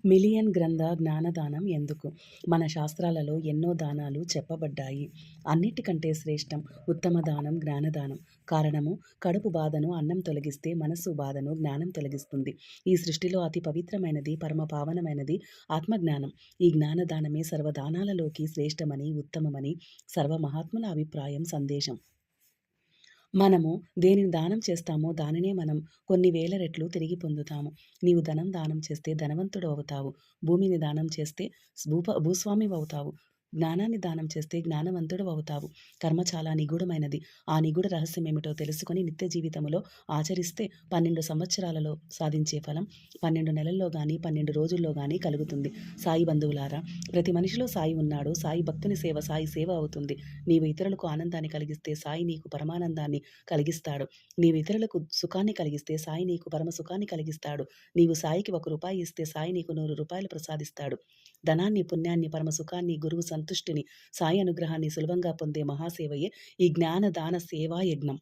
Million గ్రంథ జ్ఞానదానం ఎందుకు? మన శాస్త్రాలలో ఎన్నో దానాలు చెప్పబడ్డాయి. అన్నిటికంటే శ్రేష్టం ఉత్తమ దానం జ్ఞానదానం. కారణము, కడుపు బాధను అన్నం తొలగిస్తే మనస్సు బాధను జ్ఞానం తొలగిస్తుంది. ఈ సృష్టిలో అతి పవిత్రమైనది, పరమ పావనమైనది ఆత్మజ్ఞానం. ఈ జ్ఞానదానమే సర్వదానాలలోకి శ్రేష్టమని, ఉత్తమమని సర్వ మహాత్ముల అభిప్రాయం, సందేశం. మనము దేనిని దానం చేస్తామో దానినే మనం కొన్ని వేల రెట్లు తిరిగి పొందుతాము. నీవు ధనం దానం చేస్తే ధనవంతుడు అవుతావు. భూమిని దానం చేస్తే భూస్వామివవుతావు. జ్ఞానాన్ని దానం చేస్తే జ్ఞానవంతుడు అవుతావు. కర్మ చాలా నిగూఢమైనది. ఆ నిగూఢ రహస్యమేమిటో తెలుసుకొని నిత్య జీవితంలో ఆచరిస్తే 12 సంవత్సరాలలో సాధించే ఫలం 12 నెలల్లో గాని 12 రోజుల్లో గాని కలుగుతుంది. సాయి బంధువులారా, ప్రతి మనిషిలో సాయి ఉన్నాడు. సాయి భక్తుని సేవ సాయి సేవ అవుతుంది. నీవు ఇతరులకు ఆనందాన్ని కలిగిస్తే సాయి నీకు పరమానందాన్ని కలిగిస్తాడు. నీవు ఇతరులకు సుఖాన్ని కలిగిస్తే సాయి నీకు పరమ సుఖాన్ని కలిగిస్తాడు. నీవు సాయికి ₹1 ఇస్తే సాయి నీకు ₹100 ప్రసాదిస్తాడు. ధనాన్ని, పుణ్యాన్ని, పరమ సుఖాన్ని, గురువు సంతుష్టిని, సాయి అనుగ్రహాన్ని సులభంగా పొందే మహాసేవయే ఈ జ్ఞాన దాన సేవా యజ్ఞం.